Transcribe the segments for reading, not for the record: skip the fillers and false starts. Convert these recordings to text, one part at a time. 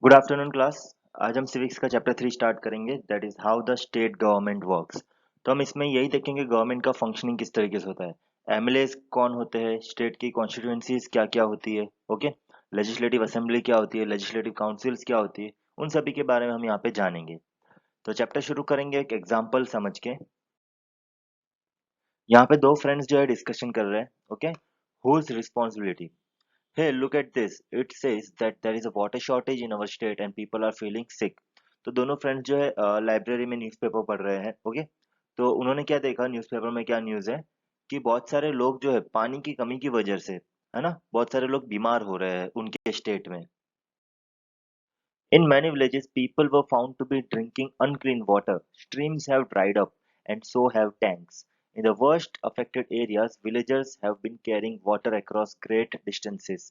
Good afternoon class. आज हम civics का चैप्टर 3 स्टार्ट करेंगे, that is how the state government works. तो हम इसमें यही देखेंगे गवर्नमेंट का फंक्शनिंग किस तरीके से होता है, एमएलएस कौन होते हैं, स्टेट की कॉन्स्टिट्यूएंसीज क्या क्या होती है, ओके, लेजिस्लेटिव असेंबली क्या होती है, लेजिस्लेटिव काउंसिल्स क्या होती है, उन सभी के बारे में हम यहाँ पे जानेंगे। तो चैप्टर शुरू करेंगे एक एग्जाम्पल समझ के। यहाँ पे दो फ्रेंड्स जो है डिस्कशन कर रहे हैं, okay, whose responsibility. Hey, look at this. It says that there is a water shortage in our state and people are feeling sick. तो दोनों फ्रेंड्स जो है लाइब्रेरी में न्यूज़पेपर पढ़ रहे हैं, ओके। तो उन्होंने क्या देखा न्यूज़पेपर में, क्या न्यूज़ है कि बहुत सारे लोग जो है पानी की कमी की वजह से, है ना, बहुत सारे लोग बीमार हो रहे हैं उनके स्टेट में। In many villages, people were found to be drinking unclean water. Streams have dried up, and so have tanks. In the worst affected areas, villagers have been carrying water across great distances.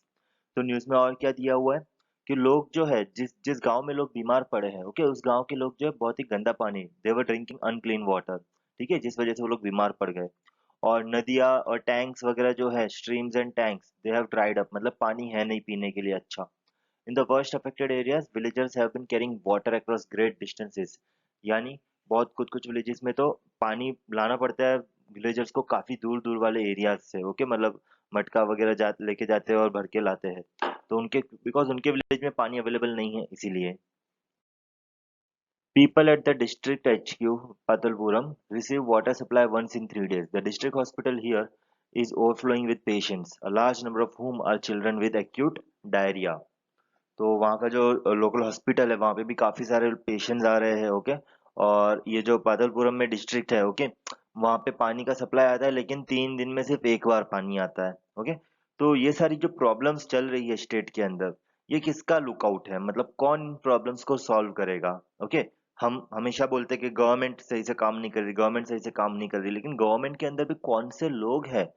तो news में और क्या दिया हुआ है कि लोग जो है जिस जिस गांव में लोग बीमार पड़े हैं, ओके, उस गांव के लोग जो है बहुत ही गंदा पानी, दे वर ड्रिंकिंग अनक्लीन वाटर, ठीक है, जिस वजह से वो लोग बीमार पड़ गए। और नदियाँ और टैंक्स वगैरह जो है, streams and tanks, they have dried up, मतलब पानी है नहीं पीने के लिए अच्छा। In the worst affected areas, villagers have been carrying water across great distances. यानी बहुत कुछ कुछ विलेजेस में तो पानी लाना पड़ता है विलेजर्स को काफी दूर दूर वाले एरियाज से, ओके, मतलब मटका वगैरह लेके जाते हैं और भर के लाते हैं। तो उनके बिकॉज उनके विलेज में पानी अवेलेबल नहीं है इसीलिए। People at the district HQ, Patalpuram, receive water supply once in 3 days. The district hospital here is overflowing with patients, a large number of whom are children with acute diarrhea. तो वहाँ का जो local hospital है वहाँ पे भी काफी सारे पेशेंट्स आ रहे हैं, ओके। और ये जो पादलपुरम में डिस्ट्रिक्ट है, ओके, वहाँ पे पानी का सप्लाई आता है लेकिन 3 दिन में सिर्फ एक बार पानी आता है, ओके। तो ये सारी जो प्रॉब्लम्स चल रही है स्टेट के अंदर, ये किसका लुकआउट है, मतलब कौन इन प्रॉब्लम्स को सॉल्व करेगा, ओके। हम हमेशा बोलते हैं कि गवर्नमेंट सही से काम नहीं कर रही, गवर्नमेंट सही से काम नहीं कर रही, लेकिन गवर्नमेंट के अंदर भी कौन से लोग हैं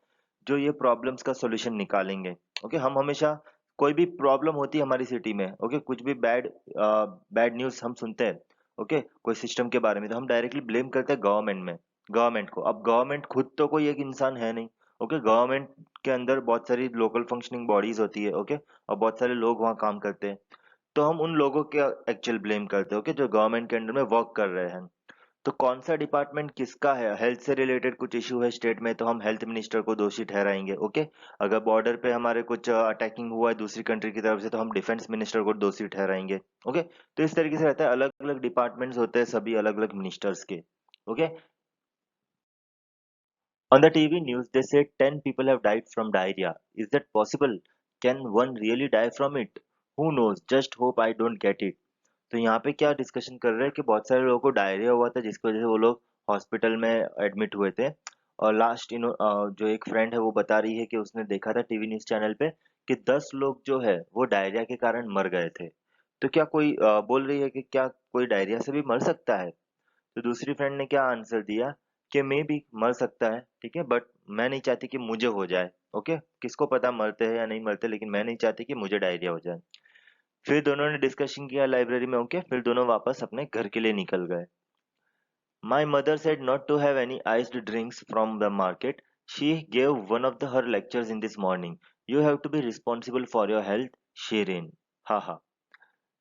जो ये प्रॉब्लम्स का सॉल्यूशन निकालेंगे, ओके। हम हमेशा कोई भी प्रॉब्लम होती है हमारी सिटी में, ओके, कुछ भी बैड न्यूज़ हम सुनते हैं, ओके, कोई सिस्टम के बारे में, तो हम डायरेक्टली ब्लेम करते हैं गवर्नमेंट में, गवर्नमेंट को। अब गवर्नमेंट खुद तो कोई एक इंसान है नहीं, ओके। गवर्नमेंट के अंदर बहुत सारी लोकल फंक्शनिंग बॉडीज होती है, ओके, और बहुत सारे लोग वहाँ काम करते हैं। तो हम उन लोगों के एक्चुअल ब्लेम करते हैं, ओके, जो गवर्नमेंट के अंडर में वर्क कर रहे हैं। तो कौन सा डिपार्टमेंट किसका है, हेल्थ से रिलेटेड कुछ इशू है स्टेट में तो हम हेल्थ मिनिस्टर को दोषी ठहराएंगे, ओके। अगर बॉर्डर पे हमारे कुछ अटैकिंग हुआ है दूसरी कंट्री की तरफ से तो हम डिफेंस मिनिस्टर को दोषी ठहराएंगे, ओके। तो इस तरीके से रहता है, अलग अलग डिपार्टमेंट्स होते हैं सभी अलग अलग मिनिस्टर्स के, okay. On the TV news they said 10 people have died from diarrhea. Is that possible? Can one really die from it? Who knows? Just hope I don't get it. तो यहाँ पे क्या डिस्कशन कर रहे हैं कि बहुत सारे लोगों को डायरिया हुआ था जिसकी वजह से वो लोग हॉस्पिटल में एडमिट हुए थे। और लास्ट जो एक फ्रेंड है वो बता रही है कि उसने देखा था टीवी न्यूज चैनल पे कि 10 लोग जो है वो डायरिया के कारण मर गए थे। तो क्या कोई बोल रही है कि क्या कोई डायरिया से भी मर सकता है। तो दूसरी फ्रेंड ने क्या आंसर दिया कि मे भी मर सकता है, ठीक है, बट मैं नहीं चाहती कि मुझे हो जाए, ओके। किसको पता मरते हैं या नहीं मरते, लेकिन मैं नहीं चाहती कि मुझे डायरिया हो जाए। फिर दोनों ने डिस्कशन किया लाइब्रेरी में, ओके, फिर दोनों वापस अपने घर के लिए निकल गए। My mother said not to have any iced drinks from the market. She gave one of her lectures in this morning. You have to be responsible for your health, Shirin. हाँ हाँ।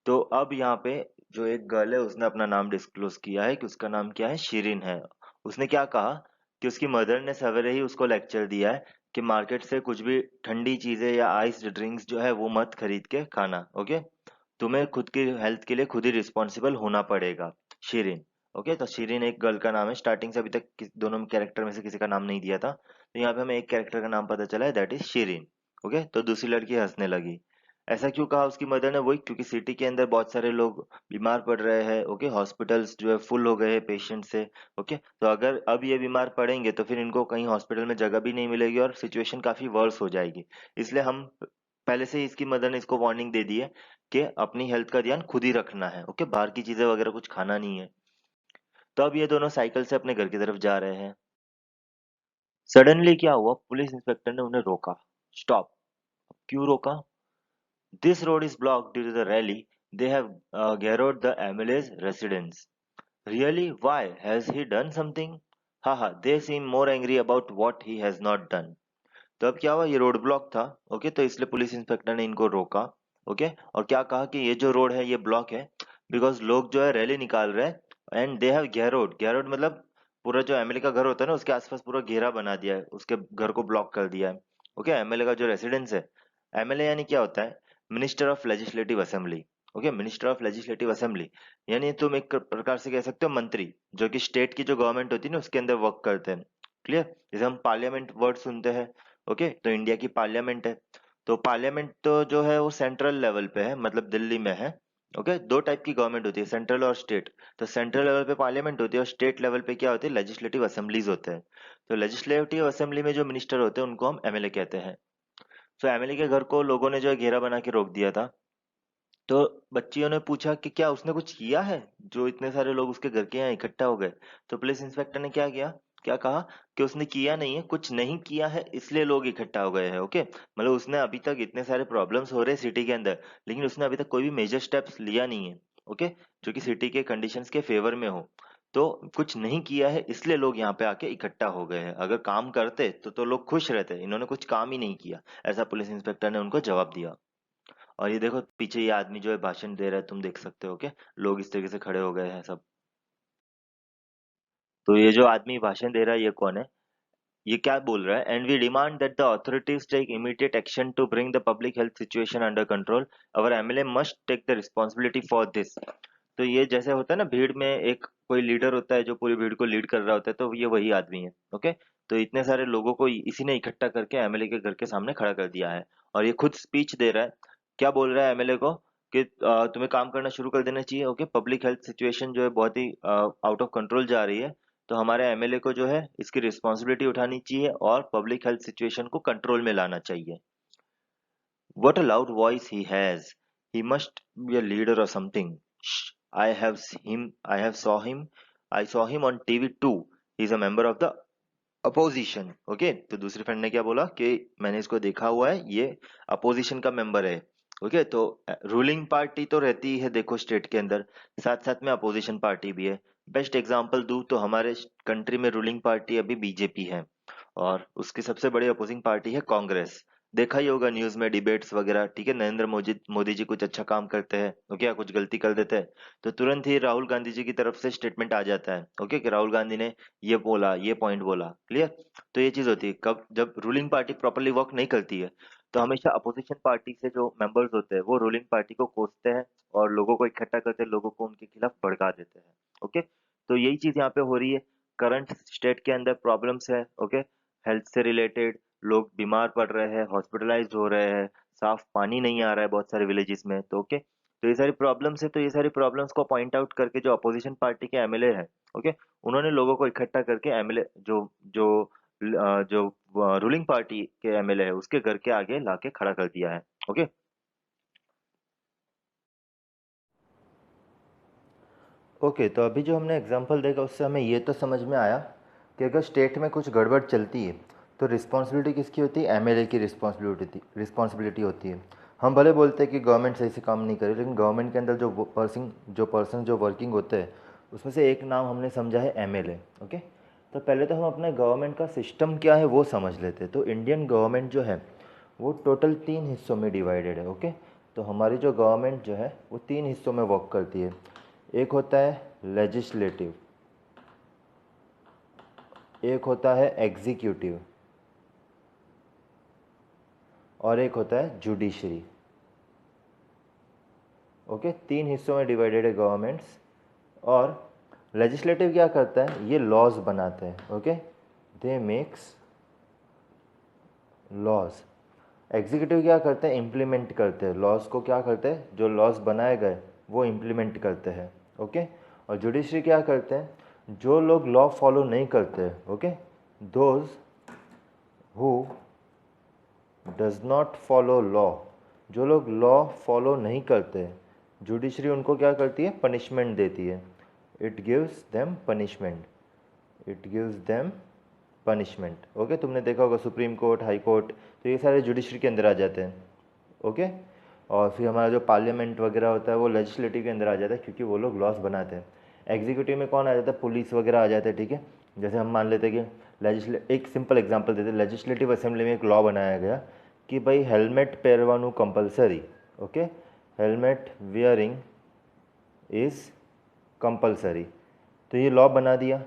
तो अब यहाँ पे जो एक गर्ल है उसने अपना नाम डिस्क्लोज किया है कि उसका नाम क्या है, शिरीन है। उसने क्या कहा कि उसकी मदर ने सवेरे ही उसको लेक्चर दिया है कि मार्केट से कुछ भी ठंडी चीजें या आइस ड्रिंक्स जो है वो मत खरीद के खाना, ओके। तुम्हें खुद की हेल्थ के लिए खुद ही रिस्पॉन्सिबल होना पड़ेगा, शिरीन, ओके। तो शिरीन एक गर्ल का नाम है, स्टार्टिंग से अभी तक दोनों कैरेक्टर में से किसी का नाम नहीं दिया था, तो यहाँ पे हमें एक कैरेक्टर का नाम पता चला है, दैट इज शिरीन, ओके। तो दूसरी लड़की हंसने लगी। ऐसा क्यों कहा उसकी मदर ने, वही क्योंकि सिटी के अंदर बहुत सारे लोग बीमार पड़ रहे हैं, ओके, हॉस्पिटल्स जो है फुल हो गए हैं पेशेंट से, ओके। तो अगर अब ये बीमार पड़ेंगे तो फिर इनको कहीं हॉस्पिटल में जगह भी नहीं मिलेगी और सिचुएशन काफी वर्स हो जाएगी। इसलिए हम पहले से ही इसकी मदर ने इसको वार्निंग दे दी है कि अपनी हेल्थ का ध्यान खुद ही रखना है, ओके, बाहर की चीजें वगैरह कुछ खाना नहीं है। तो अब ये दोनों साइकिल से अपने घर की तरफ जा रहे हैं। सडनली क्या हुआ, पुलिस इंस्पेक्टर ने उन्हें रोका। स्टॉप। क्यों रोका? This road is blocked due to the rally. They have garrowed the MLA's residence. Really? Why? Has he done something? Haha, they seem more angry about what he has not done. तो अब क्या हुआ, ये road block था, okay, तो इसलिए police inspector ने इनको रोका। ओके। और क्या कहा कि ये जो रोड है ये ब्लॉक है बिकॉज लोग जो है रैली निकाल रहे हैं एंड दे हैव घेरोड, घेरोड मतलब पूरा जो एमएलए का घर होता है ना उसके आसपास पूरा घेरा बना दिया है, उसके घर को ब्लॉक कर दिया है। ओके, एमएलए का जो रेसिडेंस है, एमएलए यानी क्या होता है, minister of legislative assembly. Okay, minister of legislative assembly यानी तुम एक प्रकार से कह सकते हो मंत्री, जो कि स्टेट की जो गवर्नमेंट होती है ना उसके अंदर वर्क करते हैं। क्लियर? जैसे हम पार्लियामेंट वर्ड सुनते हैं, ओके, तो इंडिया की पार्लियामेंट है। तो पार्लियामेंट तो जो है वो सेंट्रल लेवल पे है, मतलब दिल्ली में है। ओके, दो टाइप की गवर्नमेंट होती है, सेंट्रल और स्टेट। तो सेंट्रल लेवल पे पार्लियामेंट होती है और स्टेट लेवल पे क्या होती है, लेजिस्लेटिव असेंबलीज होते हैं। तो लेजिस्लेटिव असेंबली में जो मिनिस्टर होते हैं उनको हम एमएलए कहते हैं। तो एमएलए के घर को लोगों ने जो है घेरा बना के रोक दिया था। तो बच्चियों ने पूछा कि क्या उसने कुछ किया है जो इतने सारे लोग उसके घर के यहाँ इकट्ठा हो गए। तो पुलिस इंस्पेक्टर ने क्या किया, क्या कहा कि उसने किया नहीं है, कुछ नहीं किया है इसलिए लोग इकट्ठा हो गए हैं। ओके, मतलब उसने अभी तक इतने सारे प्रॉब्लम्स हो रहे हैं सिटी के अंदर, लेकिन उसने अभी तक कोई भी मेजर स्टेप्स लिया नहीं है। ओके, जो कि सिटी के कंडीशंस के फेवर में हो। तो कुछ नहीं किया है इसलिए लोग यहाँ पे आके इकट्ठा हो गए हैं, अगर काम करते तो लोग खुश रहते, इन्होंने कुछ काम ही नहीं किया, ऐसा पुलिस इंस्पेक्टर ने उनको जवाब दिया। और ये देखो पीछे ये आदमी जो है भाषण दे रहा है, तुम देख सकते हो क्या, लोग इस तरीके से खड़े हो गए हैं सब। तो ये जो आदमी भाषण दे रहा है ये कौन है, ये क्या बोल रहा है, and we demand that the authorities take immediate action to bring the public health situation under control, our MLA must take the responsibility for this. तो ये जैसे होता है ना भीड़ में एक कोई लीडर होता है जो पूरी भीड़ को लीड कर रहा होता है, तो ये वही आदमी है। ओके, तो इतने सारे लोगों को इसी ने इकट्ठा करके एमएलए के घर के सामने खड़ा कर दिया है और ये खुद स्पीच दे रहा है। क्या बोल रहा है एमएलए को कि तुम्हें काम करना शुरू कर देना चाहिए। ओके, पब्लिक हेल्थ सिचुएशन जो है बहुत ही आउट ऑफ कंट्रोल जा रही है, तो हमारे एमएलए को जो है इसकी रिस्पॉन्सिबिलिटी उठानी चाहिए और पब्लिक हेल्थ सिचुएशन को कंट्रोल में लाना चाहिए। What a loud voice he has. He must be a leader or something. Shh. I have saw him. I saw him on TV too. He is a member of the opposition. Okay, तो दूसरे friend ने क्या बोला कि मैंने इसको देखा हुआ है, ये अपोजिशन का मेंबर है। ओके, तो रूलिंग पार्टी तो रहती है देखो स्टेट के अंदर, साथ साथ में अपोजिशन पार्टी भी है। बेस्ट एग्जांपल दूं तो हमारे कंट्री में रूलिंग पार्टी अभी बीजेपी है और उसकी सबसे बड़ी अपोजिंग पार्टी है कांग्रेस। देखा ही होगा न्यूज में डिबेट्स वगैरह, ठीक है, नरेंद्र मोदी मोदी जी कुछ अच्छा काम करते हैं, ओके, या कुछ गलती कर देते हैं, तो तुरंत ही राहुल गांधी जी की तरफ से स्टेटमेंट आ जाता है, ओके, कि राहुल गांधी ने ये बोला, ये पॉइंट बोला। क्लियर? तो ये चीज होती है कब, जब रूलिंग पार्टी प्रॉपरली वर्क नहीं करती है, तो हमेशा अपोजिशन पार्टी से जो मेंबर्स होते हैं वो रूलिंग पार्टी को कोसते हैं और लोगों को इकट्ठा करते हैं, लोगों को उनके खिलाफ भड़का देते हैं। ओके, तो यही चीज यहाँ पे हो रही है। करंट स्टेट के अंदर प्रॉब्लम्स है, ओके, हेल्थ से रिलेटेड, लोग बीमार पड़ रहे हैं, हॉस्पिटलाइज्ड हो रहे हैं, साफ पानी नहीं आ रहा है बहुत सारे विलेजेस में, तो ओके, तो ये सारी प्रॉब्लम्स है। तो ये सारी प्रॉब्लम्स को पॉइंट आउट करके जो अपोजिशन पार्टी के एमएलए है, ओके, उन्होंने लोगों को इकट्ठा करके एमएलए जो जो जो रूलिंग पार्टी के एमएलए है उसके घर के आगे लाके खड़ा कर दिया है। ओके, ओके, तो अभी जो हमने एग्जांपल देखा उससे हमें ये तो समझ में आया कि अगर स्टेट में कुछ गड़बड़ चलती है तो रिस्पॉन्सिबिलिटी किसकी होती है, एमएलए की रिस्पॉन्सिबिलिटी होती है। हम भले बोलते हैं कि गवर्नमेंट सही से काम नहीं करे, लेकिन गवर्नमेंट के अंदर जो पर्सन जो वर्किंग होते हैं उसमें से एक नाम हमने समझा है एमएलए। ओके, तो पहले तो हम अपने गवर्नमेंट का सिस्टम क्या है वो समझ लेते हैं। तो इंडियन गवर्नमेंट जो है वो टोटल 3 हिस्सों में डिवाइडेड है। ओके, तो हमारी जो गवर्नमेंट जो है वो 3 हिस्सों में वर्क करती है। एक होता है लेजिस्लेटिव, एक होता है एग्जीक्यूटिव और एक होता है जुडिशरी। ओके, 3 हिस्सों में डिवाइडेड है गवर्नमेंट्स। और लेजिस्लेटिव क्या करता है, ये लॉज बनाते हैं। Okay, they makes laws. Executive क्या करते हैं, इम्प्लीमेंट करते हैं लॉज को, क्या करते हैं, जो लॉज बनाए गए वो इम्प्लीमेंट करते हैं। ओके, और जुडिशरी क्या करते हैं, जो लोग लॉ फॉलो नहीं करते, okay, those who does not follow law, जो लोग लॉ फॉलो नहीं करते, जुडिशरी उनको क्या करती है, पनिशमेंट देती है। It gives them punishment, it gives them punishment. Okay, तुमने देखा होगा सुप्रीम कोर्ट, हाई कोर्ट, तो ये सारे जुडिशरी के अंदर आ जाते हैं। ओके, और फिर हमारा जो पार्लियामेंट वगैरह होता है वो लेजिस्लेटिव के अंदर आ जाता है, क्योंकि वो लोग लॉस बनाते हैं। एग्जीक्यूटिव में कौन आ जाता है, पुलिस वगैरह आ जाते हैं। ठीक है, जैसे हम मान लेते हैं कि एक सिंपल एग्जांपल देते हैं, लेजिस्लेटिव असेंबली में एक लॉ बनाया गया कि भाई हेलमेट पहरवानु compulsory. Okay, helmet wearing is compulsory. तो ये लॉ बना दिया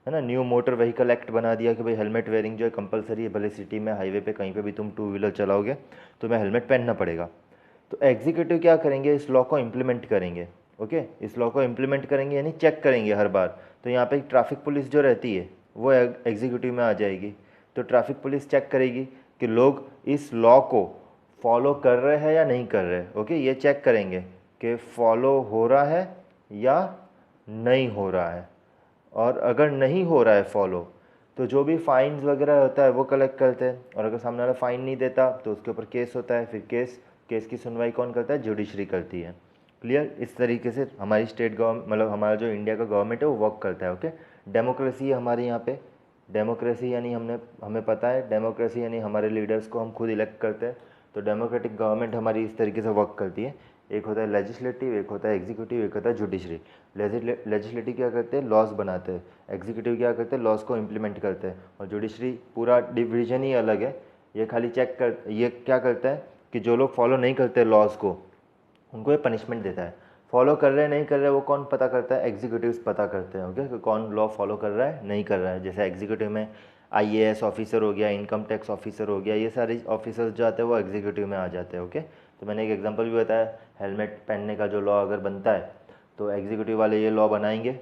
है ना, न्यू मोटर व्हीकल एक्ट बना दिया कि भाई हेलमेट वेयरिंग जो है कंपलसरी है, भले सिटी में हाईवे पे कहीं पे भी तुम टू व्हीलर चलाओगे तो तुम्हें हेलमेट पहनना पड़ेगा। तो एग्जीक्यूटिव क्या करेंगे, इस लॉ को इम्प्लीमेंट करेंगे। ओके, इस लॉ को इम्प्लीमेंट करेंगे यानी चेक करेंगे हर बार। तो यहाँ पे ट्रैफिक पुलिस जो रहती है वो एग्जीक्यूटिव में आ जाएगी। तो ट्रैफिक पुलिस चेक करेगी कि लोग इस लॉ को फॉलो कर रहे हैं या नहीं कर रहे। ओके, ये चेक करेंगे कि फॉलो हो रहा है या नहीं हो रहा है। और अगर नहीं हो रहा है फॉलो तो जो भी फाइन्स वगैरह होता है वो कलेक्ट करते हैं, और अगर सामने वाला फ़ाइन नहीं देता तो उसके ऊपर केस होता है। फिर केस की सुनवाई कौन करता है, जुडिशरी करती है। क्लियर, इस तरीके से हमारी स्टेट गवर्नमेंट मतलब हमारा जो इंडिया का गवर्नमेंट है वो वर्क करता है। ओके, डेमोक्रेसी है हमारे यहाँ पे। डेमोक्रेसी यानी हमें पता है, डेमोक्रेसी यानी हमारे लीडर्स को हम खुद इलेक्ट करते हैं। तो डेमोक्रेटिक गवर्नमेंट हमारी इस तरीके से वर्क करती है। एक होता है लेजिस्लेटिव, एक होता है एग्जीक्यूटिव, एक होता है जुडिशरी। लेजिस्लेटिव क्या करते हैं, लॉज बनाते हैं। एग्जीक्यूटिव क्या करते हैं, लॉज को इम्प्लीमेंट करते हैं। और जुडिशरी पूरा डिवीजन ही अलग है, ये खाली ये क्या करता है कि जो लोग फॉलो नहीं करते लॉज को उनको ये पनिशमेंट देता है। फॉलो कर रहे हैं नहीं कर रहे वो कौन पता करता है, एग्जीक्यूटिव्स पता करते हैं। ओके, कि कौन लॉ फॉलो कर रहा है नहीं कर रहा है। जैसे एग्जीक्यूटिव में आईएएस ऑफिसर हो गया, इनकम टैक्स ऑफिसर हो गया, ये सारे ऑफिसर्स जो आते हैं वो एग्जीक्यूटिव में आ जाते हैं। ओके, तो मैंने एक एग्जांपल भी बताया, हेलमेट पहनने का जो लॉ अगर बनता है तो एग्जीक्यूटिव वाले ये लॉ बनाएंगे,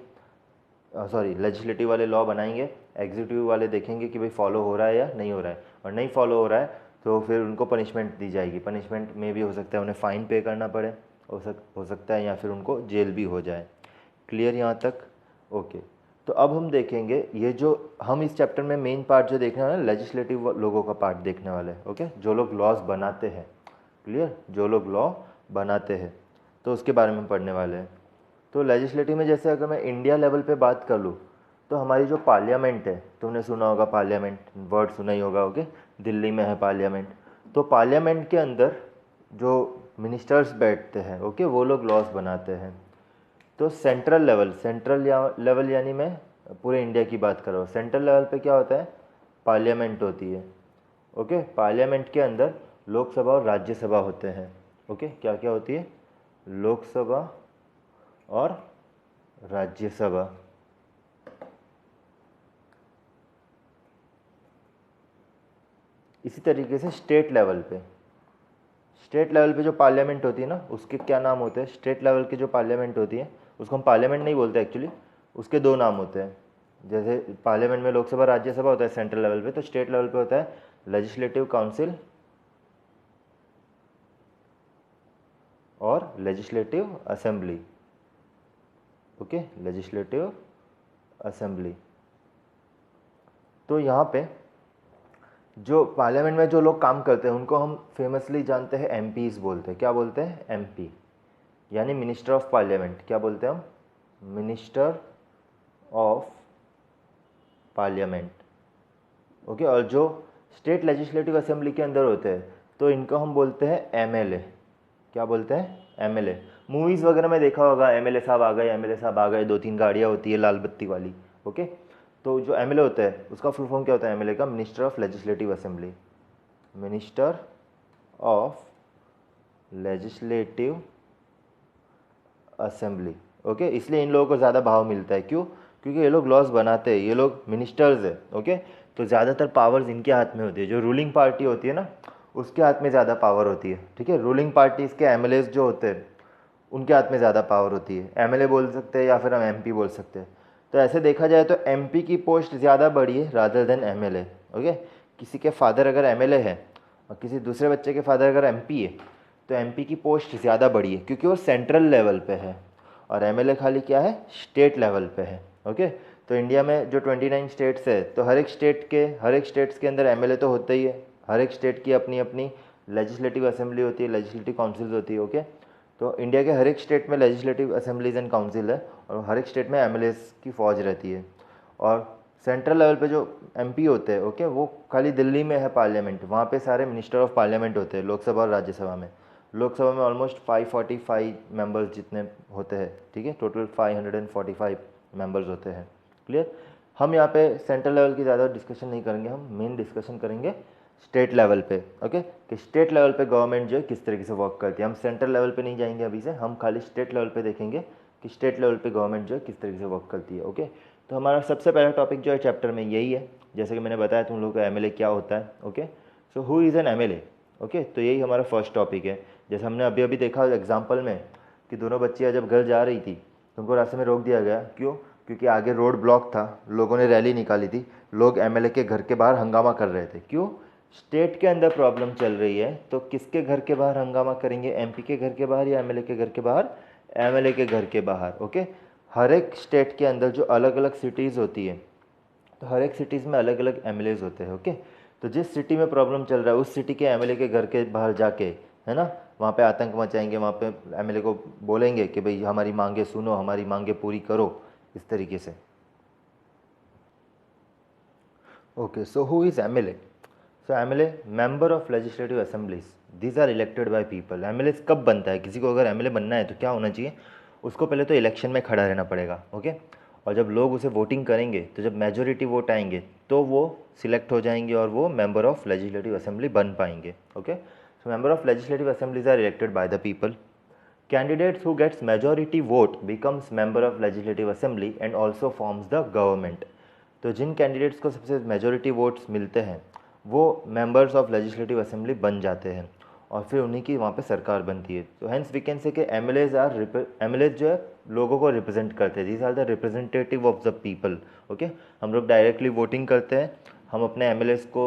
सॉरी लेजिस्लेटिव वाले लॉ बनाएंगे, एग्जीक्यूटिव वाले देखेंगे कि भाई फॉलो हो रहा है या नहीं हो रहा है। और नहीं फॉलो हो रहा है तो फिर उनको पनिशमेंट दी जाएगी। पनिशमेंट में भी हो सकता है उन्हें फ़ाइन पे करना पड़े, हो सकता है या फिर उनको जेल भी हो जाए। क्लियर यहाँ तक? ओके, तो अब हम देखेंगे ये जो हम इस चैप्टर में मेन पार्ट जो देखने वाले हैं लेजिस्लेटिव लोगों का पार्ट देखने वाले हैं। ओके, जो लोग लॉज बनाते हैं। क्लियर, जो लोग लॉ बनाते हैं तो उसके बारे में पढ़ने वाले हैं। तो लेजिस्लेटिव में जैसे अगर मैं इंडिया लेवल पे बात कर लूँ तो हमारी जो पार्लियामेंट है, तुमने सुना होगा पार्लियामेंट, वर्ड सुना ही होगा। ओके, दिल्ली में है पार्लियामेंट। तो पार्लियामेंट के अंदर जो मिनिस्टर्स बैठते हैं, ओके, वो लोग लॉज बनाते हैं। तो सेंट्रल लेवल यानी मैं पूरे इंडिया की बात कर रहा हूँ। सेंट्रल लेवल पे क्या होता है, पार्लियामेंट होती है। ओके, पार्लियामेंट के अंदर लोकसभा और राज्यसभा होते हैं। ओके, क्या क्या होती है, लोकसभा और राज्यसभा। इसी तरीके से स्टेट लेवल पे जो पार्लियामेंट होती है ना उसके क्या नाम होते हैं, स्टेट लेवल की जो पार्लियामेंट होती है उसको हम पार्लियामेंट नहीं बोलते एक्चुअली, उसके दो नाम होते हैं। जैसे पार्लियामेंट में लोकसभा राज्यसभा होता है सेंट्रल लेवल पे, तो स्टेट लेवल पे होता है लेजिस्लेटिव काउंसिल और legislative assembly. Okay, legislative assembly. तो यहाँ पे जो पार्लियामेंट में जो लोग काम करते हैं उनको हम फेमसली जानते हैं एमपीज बोलते हैं। क्या बोलते हैं, एमपी, यानी मिनिस्टर ऑफ पार्लियामेंट। क्या बोलते हैं हम, मिनिस्टर ऑफ पार्लियामेंट। ओके, और जो स्टेट लेजिस्लेटिव असेंबली के अंदर होते हैं तो इनको हम बोलते हैं एमएलए। क्या बोलते हैं, एमएलए। मूवीज़ वगैरह में देखा होगा, एमएलए साहब आ गए, एमएलए साहब आ गए, दो तीन गाड़ियाँ होती है लाल बत्ती वाली। ओके, तो जो एमएलए होता है उसका फुल फॉर्म क्या होता है एमएलए का, minister of legislative assembly. Minister of legislative assembly. Okay, इसलिए इन लोगों को ज़्यादा भाव मिलता है। क्यों, क्योंकि ये लोग लॉज बनाते हैं, ये लोग मिनिस्टर्स है। ओके, तो ज़्यादातर पावर्स इनके हाथ में होती है। जो रूलिंग पार्टी होती है ना उसके हाथ में ज़्यादा पावर होती है। ठीक है, रूलिंग पार्टीज़ के एमएलएज जो होते हैं उनके हाथ में ज़्यादा पावर होती है। एमएलए बोल सकते हैं या फिर हम एमपी बोल सकते हैं। तो ऐसे देखा जाए तो एमपी की पोस्ट ज़्यादा बड़ी है रादर देन एमएलए। ओके, किसी के फादर अगर एमएलए है और किसी दूसरे बच्चे के फादर अगर एमपी है तो एमपी की पोस्ट ज़्यादा बड़ी है क्योंकि वो सेंट्रल लेवल पे है, और एमएलए खाली क्या है, स्टेट लेवल पे है। ओके, तो इंडिया में जो 29 स्टेट्स है तो हर एक स्टेट्स के अंदर एमएलए तो होता ही है। हर एक स्टेट की अपनी अपनी लेजिस्लेटिव असेंबली होती है, लेजिस्लेटिव काउंसिल्स होती है। ओके, तो इंडिया के हर एक स्टेट में लेजिस्लेटिव असेंबलीज एंड काउंसिल है और हर एक स्टेट में एमएलएस की फ़ौज रहती है। और सेंट्रल लेवल पे जो एमपी होते हैं, ओके, वो खाली दिल्ली में है पार्लियामेंट, वहाँ पे सारे मिनिस्टर ऑफ पार्लियामेंट होते हैं लोकसभा और राज्यसभा में। लोकसभा में ऑलमोस्ट 545 मेंबर्स जितने होते हैं। ठीक है, टोटल 545 मेंबर्स होते हैं। क्लियर, हम यहाँ पे सेंट्रल लेवल की ज़्यादा डिस्कशन नहीं करेंगे, हम मेन डिस्कशन करेंगे स्टेट लेवल पे, ओके, कि स्टेट लेवल पे गवर्नमेंट जो है किस तरीके से वर्क करती है। हम सेंट्रल लेवल पे नहीं जाएंगे अभी से, हम खाली स्टेट लेवल पे देखेंगे कि स्टेट लेवल पे गवर्नमेंट जो है किस तरीके से वर्क करती है। ओके, तो हमारा सबसे पहला टॉपिक जो है चैप्टर में यही है, जैसे कि मैंने बताया तुम लोगों को एमएलए क्या होता है। Okay, so who is an MLA. Okay, तो यही हमारा फर्स्ट टॉपिक है। जैसे हमने अभी अभी देखा एग्जाम्पल में कि दोनों बच्चियाँ जब घर जा रही थी तो उनको रास्ते में रोक दिया गया, क्यों? क्योंकि आगे रोड ब्लॉक था, लोगों ने रैली निकाली थी, लोग एमएलए के घर के बाहर हंगामा कर रहे थे। क्यों? स्टेट के अंदर प्रॉब्लम चल रही है, तो किसके घर के बाहर हंगामा करेंगे? एमपी के घर के बाहर या एमएलए के घर के बाहर? एमएलए के घर के बाहर। ओके, हर एक स्टेट के अंदर जो अलग अलग सिटीज़ होती है, तो हर एक सिटीज़ में अलग अलग एमएलएज होते हैं। ओके, तो जिस सिटी में प्रॉब्लम चल रहा है उस सिटी के एमएलए के घर के बाहर जाके, है ना, वहाँ पे आतंक मचाएंगे, वहाँ पे एमएलए को बोलेंगे कि भाई हमारी मांगे सुनो, हमारी मांगे पूरी करो, इस तरीके से। Okay, so who is MLA? So MLA member of legislative assemblies, these are elected by people. MLA कब बनता है? किसी को अगर एमएलए बनना है तो क्या होना चाहिए? उसको पहले तो इलेक्शन में खड़ा रहना पड़ेगा। ओके, और जब लोग उसे वोटिंग करेंगे तो जब मेजोरिटी वोट आएंगे तो वो सिलेक्ट हो जाएंगे और वो मेंबर ऑफ लेजिस्लेटिव असेंबली बन पाएंगे। Okay, so member of legislative assemblies are elected by the people. Candidates who gets majority vote becomes member of legislative assembly and also forms the government। तो जिन candidates को सबसे majority votes मिलते हैं वो members of legislative assembly बन जाते हैं और फिर उन्हीं की वहाँ पे सरकार बनती है। तो हेंस वी कैन से कि एमएलएज जो है लोगों को रिप्रेजेंट करते हैं। These are the representative of the people. Okay, हम लोग डायरेक्टली वोटिंग करते हैं, हम अपने एमएलएस को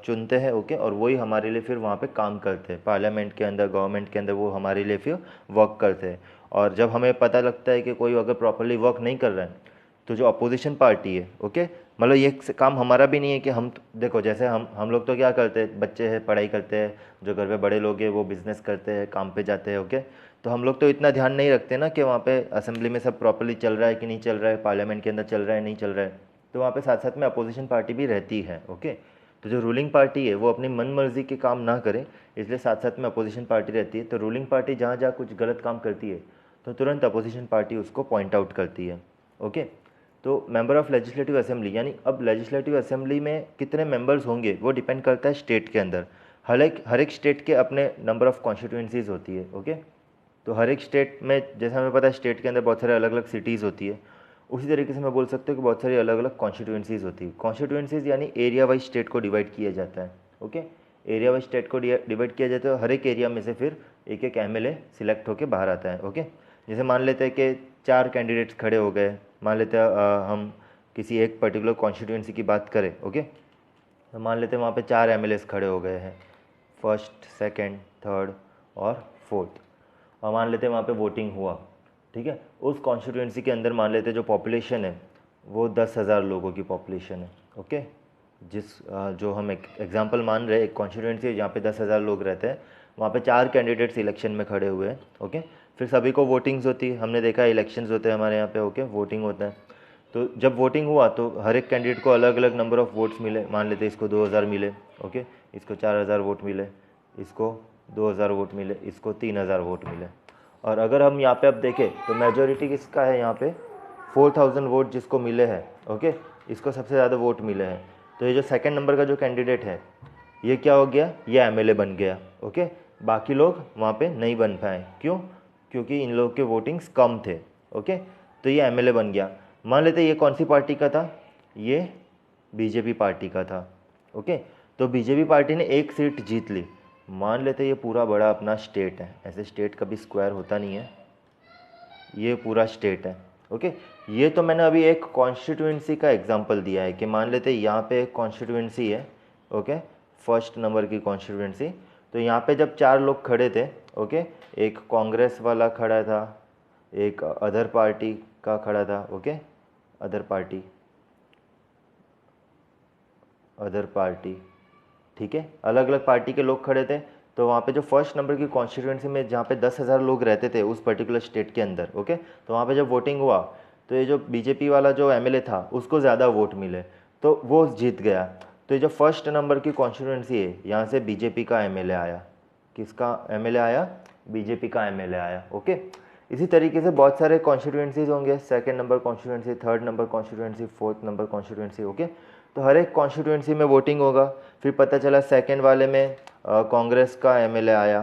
चुनते हैं। ओके, और वही हमारे लिए फिर वहाँ पे काम करते हैं, पार्लियामेंट के अंदर, गवर्नमेंट के अंदर वो हमारे लिए फिर वर्क करते हैं। और जब हमें पता लगता है कि कोई अगर प्रॉपरली वर्क नहीं कर रहा है तो जो अपोजिशन पार्टी है, ओके, मतलब ये काम हमारा भी नहीं है कि हम देखो जैसे हम लोग तो क्या करते हैं, बच्चे हैं पढ़ाई करते हैं, जो घर पे बड़े लोग हैं वो बिज़नेस करते हैं, काम पे जाते हैं। ओके, तो हम लोग तो इतना ध्यान नहीं रखते ना कि वहाँ पे असेंबली में सब प्रॉपरली चल रहा है कि नहीं चल रहा है, पार्लियामेंट के अंदर चल रहा है नहीं चल रहा है। तो वहाँ पे साथ साथ में अपोजिशन पार्टी भी रहती है। ओके, तो जो रूलिंग पार्टी है वो अपनी मन मर्जी के काम ना करे, इसलिए साथ साथ में अपोजिशन पार्टी रहती है। तो रूलिंग पार्टी जहाँ जहाँ कुछ गलत काम करती है तो तुरंत अपोजिशन पार्टी उसको पॉइंट आउट करती है। ओके, तो मेंबर ऑफ लेजिस्लेटिव असेंबली यानी अब लेजिस्लेटिव असेंबली में कितने मेंबर्स होंगे वो डिपेंड करता है स्टेट के अंदर। हर एक स्टेट के अपने नंबर ऑफ कॉन्स्टिट्यूंसीज होती है। ओके, तो हर एक स्टेट में जैसे हमें पता है स्टेट के अंदर बहुत सारे अलग अलग सिटीज़ होती है, उसी तरीके से मैं बोल सकता हूँ कि बहुत सारी अलग अलग कॉन्स्टिट्यूंसीज होती है। कॉन्स्टिट्यूंसीज यानी एरिया वाइज स्टेट को डिवाइड किया जाता है। ओके, एरिया वाइज स्टेट को डिवाइड किया जाता है, हर एक एरिया में से फिर एक एक एमएलए सिलेक्ट होकर बाहर आता है। ओके, जैसे मान लेते हैं कि 4 कैंडिडेट्स खड़े हो गए, मान लेते हैं हम किसी एक पर्टिकुलर कॉन्स्टिट्यूंसी की बात करें। ओके, तो मान लेते हैं वहाँ पे 4 एमएलएस खड़े हो गए हैं, फर्स्ट, सेकंड, थर्ड और फोर्थ, और मान लेते हैं वहाँ पे वोटिंग हुआ। ठीक है, उस कॉन्स्टिट्यूंसी के अंदर मान लेते हैं जो पॉपुलेशन है वो 10,000 लोगों की पॉपुलेशन है। ओके, जो हम एक एग्जांपल मान रहे हैं, एक कॉन्स्टिट्यूंसी है जहाँ पे 10,000 लोग रहते हैं, वहाँ पे 4 कैंडिडेट्स इलेक्शन में खड़े हुए हैं। ओके, फिर सभी को वोटिंग्स होती है, हमने देखा इलेक्शंस होते हैं हमारे यहाँ पे। ओके, वोटिंग होता है, तो जब वोटिंग हुआ तो हर एक कैंडिडेट को अलग अलग नंबर ऑफ़ वोट्स मिले। मान लेते इसको 2,000 मिले। ओके, इसको 4,000 वोट मिले, इसको 2,000 वोट मिले, इसको 3,000 वोट मिले। और अगर हम यहाँ पे अब देखें तो मेजोरिटी किसका है यहाँ पे? 4,000 वोट जिसको मिले हैं। ओके, इसको सबसे ज़्यादा वोट मिले हैं। तो ये जो सेकंड नंबर का जो कैंडिडेट है ये क्या हो गया? ये एमएलए बन गया। ओके, बाकी लोग वहाँ पे नहीं बन पाए, क्यों? क्योंकि इन लोग के वोटिंग्स कम थे। ओके, तो ये एमएलए बन गया। मान लेते ये कौन सी पार्टी का था? ये बीजेपी पार्टी का था। ओके, तो बीजेपी पार्टी ने एक सीट जीत ली। मान लेते ये पूरा बड़ा अपना स्टेट है, ऐसे स्टेट कभी स्क्वायर होता नहीं है, ये पूरा स्टेट है। ओके, ये तो मैंने अभी एक कॉन्स्टिट्यूंसी का एग्जांपल दिया है कि मान लेते यहाँ पे एक कॉन्स्टिट्यूंसी है। ओके, फर्स्ट नंबर की कॉन्स्टिट्यूंसी, तो यहाँ पे जब 4 लोग खड़े थे, ओके, एक कांग्रेस वाला खड़ा था, एक अदर पार्टी का खड़ा था। ओके, अदर पार्टी, ठीक है, अलग अलग पार्टी के लोग खड़े थे। तो वहाँ पे जो फर्स्ट नंबर की कॉन्स्टिट्यूंसी में जहाँ पे 10,000 लोग रहते थे उस पर्टिकुलर स्टेट के अंदर। ओके, तो वहाँ पे जब वोटिंग हुआ तो ये जो बीजेपी वाला जो एमएलए था उसको ज़्यादा वोट मिले तो वो जीत गया। तो ये जो फर्स्ट नंबर की कॉन्स्टिट्यूंसी है यहाँ से बीजेपी का एमएलए आया। किसका एमएलए आया? बीजेपी का एमएलए आया। ओके, इसी तरीके से बहुत सारे कॉन्स्टिट्यूंसीज होंगे, second number constituency, third number constituency, fourth number constituency. Okay, तो हर एक कॉन्स्टिट्यूंसी में वोटिंग होगा। फिर पता चला सेकंड वाले में कांग्रेस का एमएलए आया,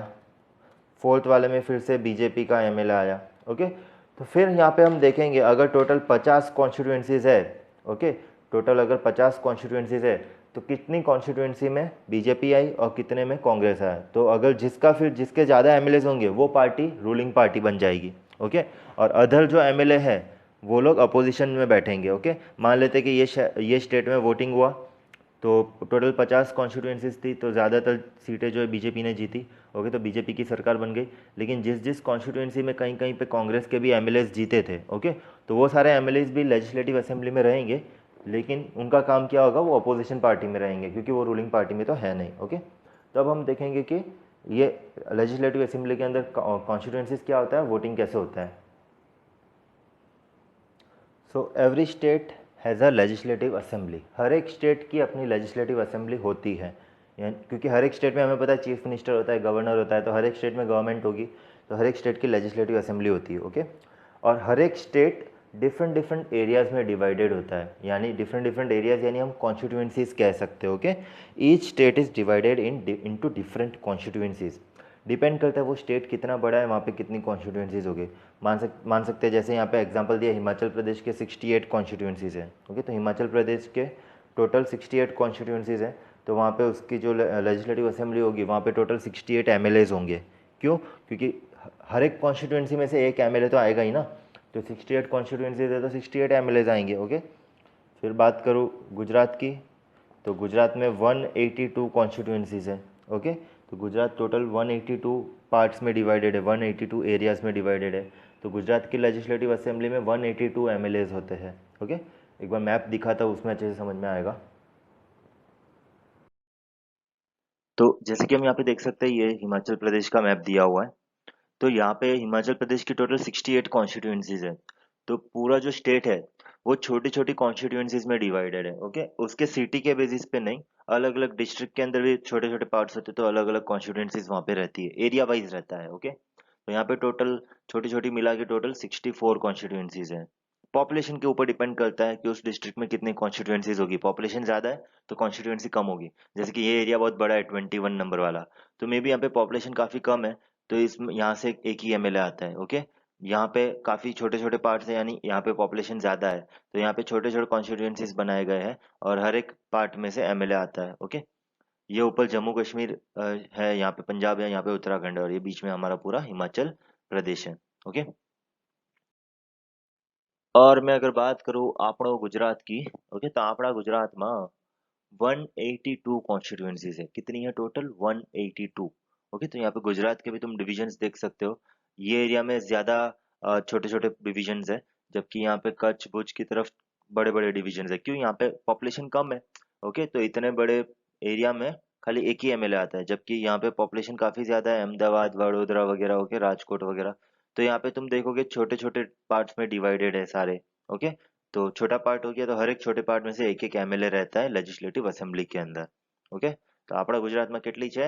फोर्थ वाले में फिर से बीजेपी का एमएलए आया। ओके, तो फिर यहाँ पे हम देखेंगे अगर टोटल 50 कॉन्स्टिट्यूंसीज है, ओके, टोटल अगर 50 कॉन्स्टिट्यूंसीज है तो कितनी कॉन्स्टिट्यूंसी में बीजेपी आई और कितने में कांग्रेस आया। तो अगर जिसके ज़्यादा एमएलएज होंगे वो पार्टी रूलिंग पार्टी बन जाएगी। ओके, और अदर जो एमएलए है वो लोग अपोजिशन में बैठेंगे। ओके, मान लेते हैं कि ये स्टेट में वोटिंग हुआ तो टोटल 50 कॉन्स्टिट्यूंसीज थी, तो ज़्यादातर सीटें जो है बीजेपी ने जीती। ओके, तो बीजेपी की सरकार बन गई। लेकिन जिस जिस कॉन्स्टिट्यूंसी में कहीं कहीं पे कांग्रेस के भी एमएलएज जीते थे, ओके, तो वो सारे एमएलएज भी लेजिस्लेटिव असेंबली में रहेंगे, लेकिन उनका काम क्या होगा, वो अपोजिशन पार्टी में रहेंगे क्योंकि वो रूलिंग पार्टी में तो है नहीं। ओके, तो अब हम देखेंगे कि ये लेजिस्लेटिव असेंबली के अंदर कॉन्स्टिट्यूंसीज क्या होता है, वोटिंग कैसे होता है। So every state has a legislative assembly. हर एक स्टेट की अपनी लेजिस्लेटिव असेंबली होती है, यानी क्योंकि हर एक स्टेट में हमें पता है चीफ मिनिस्टर होता है, गवर्नर होता है, तो हर एक स्टेट में गवर्नमेंट होगी, तो हर एक स्टेट की लेजिस्लेटिव असेंबली होती है। ओके, और हर एक स्टेट डिफरेंट डिफरेंट एरियाज़ में डिवाइडेड होता है, यानी डिफरेंट डिफरेंट एरियाज़ यानी हम कॉन्स्टिट्यूंसीज कह सकते हो। Okay, each state is divided into different constituencies. Depend करता है वो स्टेट कितना बड़ा है, वहाँ पे कितनी कॉन्स्टिट्यूंसीज होगी। मान सकते हैं, जैसे यहाँ पे एग्जांपल दिया, हिमाचल प्रदेश के 68 कॉन्स्टिट्यूंसीज हैं। ओके, तो हिमाचल प्रदेश के टोटल 68 कॉन्स्टिट्यूंसीज हैं, तो वहाँ पे उसकी जो लेजिस्लेटिव असेंबली होगी वहाँ पे टोटल 68 एमएलएज होंगे। क्यों? क्योंकि हर एक कॉन्स्टिट्यूंसी में से एक एमएलए तो आएगा ही ना, तो 68 कॉन्स्टिट्यूंसीज है तो 68 एमएलएज आएंगे। ओके, फिर बात करूँ गुजरात की, तो गुजरात में 182 कॉन्स्टिट्यूंसीज हैं। ओके, तो गुजरात टोटल 182 पार्ट्स में डिवाइडेड है, 182 एरियाज़ में डिवाइडेड है। तो गुजरात की लेजिस्लेटिव असेंबली में 182 एमएलएज होते हैं। ओके, एक बार मैप दिखा था उसमें अच्छे से समझ में आएगा। तो जैसे कि हम यहाँ पे देख सकते हैं, ये हिमाचल प्रदेश का मैप दिया हुआ है। तो यहाँ पे हिमाचल प्रदेश की टोटल 68 कॉन्स्टिट्यूंसीज है। तो पूरा जो स्टेट है वो छोटी छोटी कॉन्स्टिट्यूंसीज में डिवाइडेड है। ओके, उसके सिटी के बेसिस पे नहीं, अलग अलग डिस्ट्रिक्ट के अंदर भी छोटे छोटे पार्ट्स होते हैं, तो अलग अलग कॉन्स्टिट्यूंसीज वहाँ पे रहती है, एरिया वाइज रहता है। ओके, तो यहाँ पे टोटल छोटी छोटी मिला के टोटल 64 कॉन्स्टिट्यूंसीज है। पॉपुलेशन के ऊपर डिपेंड करता है कि उस डिस्ट्रिक्ट में कितनी कॉन्स्टिट्यूंसीज होगी। पॉपुलेशन ज्यादा है तो कॉन्स्टिट्यूंसी कम होगी। जैसे कि ये एरिया बहुत बड़ा है, 21 नंबर वाला, तो मे बी यहाँ पे पॉपुलेशन काफी कम है, तो इस यहाँ से एक ही एमएलए आता है। ओके, यहाँ पे काफी छोटे छोटे पार्ट्स हैं, यानी यहाँ पे पॉपुलेशन ज्यादा है, तो यहाँ पे छोटे छोटे कॉन्स्टिट्यूंसीज बनाए गए हैं और हर एक पार्ट में से एमएलए आता है। ओके, ये ऊपर जम्मू कश्मीर है, यहाँ पे पंजाब है, यहाँ पे उत्तराखंड है, और ये बीच में हमारा पूरा हिमाचल प्रदेश है। ओके, और मैं अगर बात करूँ આપણો गुजरात की, ओके, तो આપણા ગુજરાતમાં 182 कॉन्स्टिट्यूएंसीज है। कितनी है टोटल? 182। ओके, तो यहाँ पे गुजरात के भी तुम डिविजन्स देख सकते हो। ये एरिया में ज्यादा छोटे छोटे डिविजन्स है, जबकि यहाँ पे कच्छ भुज की तरफ बड़े बड़े डिविजन्स है। क्यों? यहाँ पे पॉपुलेशन कम है। ओके, तो इतने बड़े एरिया में खाली एक ही एमएलए आता है, जबकि यहाँ पे पॉपुलेशन काफी ज्यादा है, अहमदाबाद वडोदरा वगैरह, ओके, राजकोट वगैरह। तो यहाँ पे तुम देखोगे छोटे छोटे पार्ट्स में डिवाइडेड है सारे। ओके, तो छोटा पार्ट हो गया, तो हर एक छोटे पार्ट में से एक एक एमएलए रहता है लेजिस्लेटिव असेंबली के अंदर। ओके, तो આપણા ગુજરાતમાં કેટલી છે?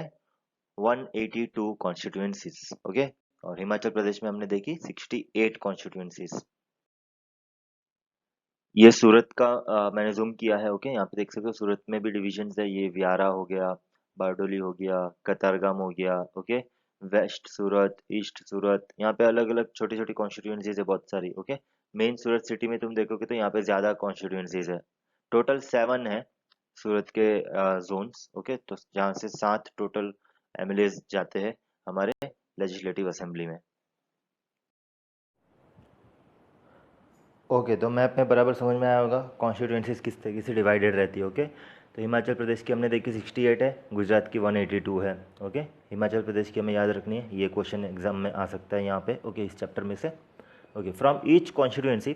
182 कॉन्स्टिट्यूएंसीज। ओके, और हिमाचल प्रदेश में हमने देखी 68 कॉन्स्टिट्यूएंसीज। ये सूरत का मैंने जूम किया है। ओके, यहाँ पे देख सकते हो सूरत में भी डिविजन्स है, ये व्यारा हो गया, बारडोली हो गया, कतारगाम हो गया। ओके, वेस्ट सूरत, ईस्ट सूरत, यहाँ पे अलग अलग छोटी छोटी कॉन्स्टिट्यूएंसीज है बहुत सारी। ओके, मेन सूरत सिटी में तुम देखोगे तो यहाँ पे ज्यादा कॉन्स्टिट्यूएंसीज है, टोटल 7 है सूरत के जोन्स। ओके, तो जहाँ से 7 टोटल एमएलएज जाते हैं हमारे लेजिस्लेटिव असेंबली में। ओके, तो मैप में बराबर समझ में आया होगा कॉन्स्टिट्यूएंसीज किस तरीके से डिवाइडेड रहती है। ओके, तो हिमाचल प्रदेश की हमने देखी 68 है, गुजरात की 182 है। ओके, हिमाचल प्रदेश की हमें याद रखनी है, ये क्वेश्चन एग्जाम में आ सकता है यहाँ पे। ओके, इस चैप्टर में से। Okay, from each constituency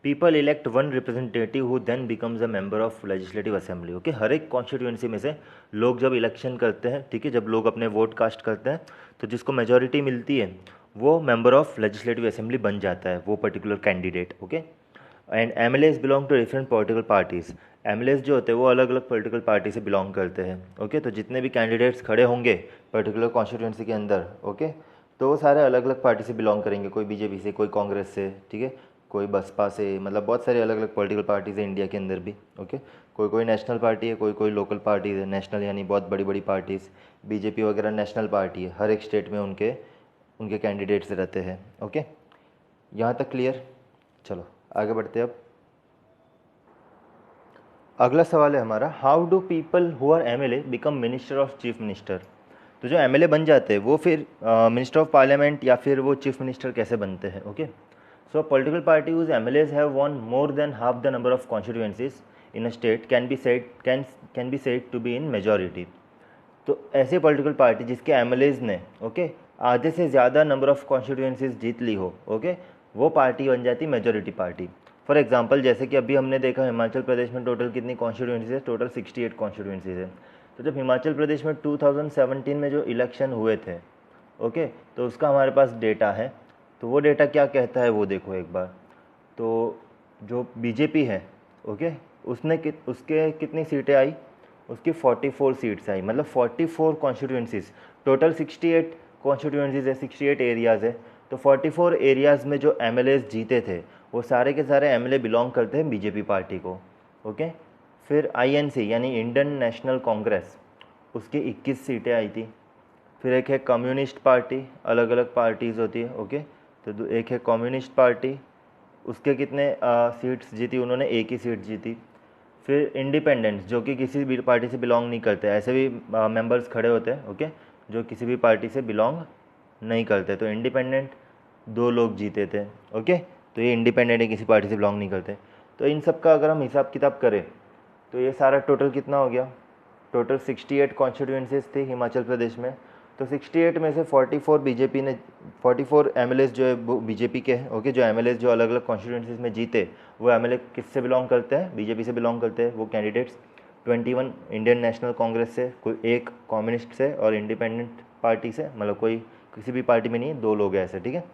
people elect one representative who then becomes a member of legislative assembly. Okay, हर एक कॉन्स्टिट्यूएंसी में से लोग जब इलेक्शन करते हैं, ठीक है, जब लोग अपने वोट कास्ट करते हैं, तो जिसको मेजोरिटी मिलती है वो मेंबर ऑफ लेजिस्लेटिव असेंबली बन जाता है, वो particular candidate. Okay, and MLAs belong to different political parties. MLAs जो होते हैं वो अलग अलग पॉलिटिकल पार्टी से बिलोंग करते हैं। ओके, तो जितने भी कैंडिडेट्स खड़े होंगे पर्टिकुलर कॉन्स्टिट्यूंसी के अंदर, ओके, तो वो सारे अलग अलग पार्टी से बिलोंग करेंगे, कोई बीजेपी से, कोई कांग्रेस से, ठीक है, कोई बसपा से, मतलब बहुत सारी अलग अलग पॉलिटिकल पार्टीज़ है इंडिया के अंदर भी। ओके, कोई कोई नेशनल पार्टी है, कोई कोई लोकल पार्टीज़ है। नेशनल यानी बहुत बड़ी बड़ी पार्टीज़, बीजेपी वगैरह नेशनल पार्टी है, हर एक स्टेट में उनके उनके कैंडिडेट्स रहते हैं। ओके, यहाँ तक क्लियर। चलो आगे बढ़ते हैं। अब अगला सवाल है हमारा, how do people who are MLA become minister of chief minister. तो जो एमएलए बन जाते हैं वो फिर मिनिस्टर ऑफ पार्लियामेंट या फिर वो चीफ मिनिस्टर कैसे बनते हैं। Okay, so political party whose MLAs have won more than half the number of constituencies in a state can be said to be in majority. तो ऐसे पॉलिटिकल पार्टी जिसके MLAs ने आधे से ज़्यादा नंबर ऑफ कॉन्स्टिट्यूएंसीज जीत ली हो, वो party बन जाती मेजॉरिटी पार्टी। फॉर एग्जांपल जैसे कि अभी हमने देखा हिमाचल प्रदेश में टोटल कितनी कॉन्स्टिट्यूएंसीज है, टोटल 68 कॉन्स्टिट्यूएंसीज है। तो जब हिमाचल प्रदेश में 2017 में जो इलेक्शन हुए थे, तो उसका हमारे पास डेटा है। तो वो डेटा क्या कहता है वो देखो एक बार। तो जो बीजेपी है, उसके कितनी सीटें आई, उसकी 44 सीट्स आई, मतलब 44 कॉन्स्टिट्यूएंसीज। टोटल 68 कॉन्स्टिट्यूएंसीज है, 68 एरियाज़ है। तो 44 एरियाज़ में जो एमएलएज जीते थे वो सारे के सारे एमएलए बिलोंग करते हैं बीजेपी पार्टी को। ओके, फिर आईएनसी यानी इंडियन नेशनल कांग्रेस, उसकी 21 सीटें आई थी। फिर एक है कम्युनिस्ट पार्टी, अलग अलग पार्टीज़ होती है। ओके, तो एक है कम्युनिस्ट पार्टी, उसके कितने सीट्स जीती उन्होंने, एक ही सीट जीती। फिर इंडिपेंडेंट्स जो कि किसी भी पार्टी से बिलोंग नहीं करते, ऐसे भी मेंबर्स खड़े होते हैं। ओके, जो किसी भी पार्टी से बिलोंग नहीं करते, तो इंडिपेंडेंट 2 लोग जीते थे। ओके, तो ये इंडिपेंडेंट है, किसी पार्टी से बिलोंग नहीं करते। तो इन सब का अगर हम हिसाब किताब करें तो ये सारा टोटल कितना हो गया, टोटल 68 कॉन्स्टिट्यूएंसीज थी हिमाचल प्रदेश में। तो 68 में से 44 बीजेपी ने, 44 एमएलएज जो है वो बीजेपी के हैं। ओके, जो एमएलएज जो अलग अलग कॉन्स्टिट्यूएंसीज में जीते वो एमएलए किससे बिलोंग करते हैं, बीजेपी से बिलोंग करते हैं वो कैंडिडेट्स। 21 इंडियन नेशनल कांग्रेस से, कोई एक कम्युनिस्ट से और इंडिपेंडेंट पार्टी से, मतलब कोई किसी भी पार्टी में नहीं है, 2 लोग हैं ऐसे। ठीक है,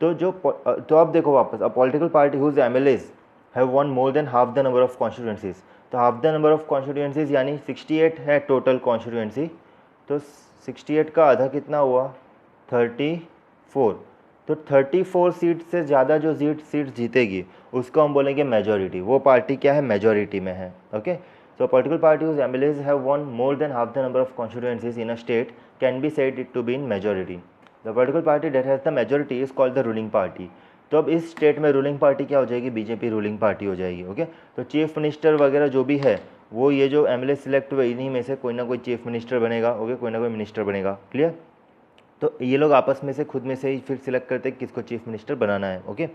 तो अब देखो वापस, a political party whose MLAs have one more than half the number of constituencies. तो half the number of constituencies यानी 68 है टोटल कॉन्स्टिट्यूएंसी, तो 68 का आधा कितना हुआ, 34। तो 34 सीट से ज़्यादा जो सीट जीतेगी उसको हम बोलेंगे मेजॉरिटी। वो पार्टी क्या है, मेजॉरिटी में है। Okay, so political party whose MLAs have one more than half the number of constituencies in a state can be said it to be in majority. The political party that has the majority is called the ruling party. तो अब इस state में ruling party क्या हो जाएगी, BJP ruling party हो जाएगी। Okay, तो चीफ मिनिस्टर वगैरह जो भी है वो ये जो एमएलए सिलेक्ट हुए इन्हीं में से कोई ना कोई चीफ मिनिस्टर बनेगा। ओके, कोई ना कोई मिनिस्टर बनेगा। क्लियर, तो ये लोग आपस में से खुद में से ही फिर सिलेक्ट करते हैं किसको चीफ मिनिस्टर बनाना है। Okay,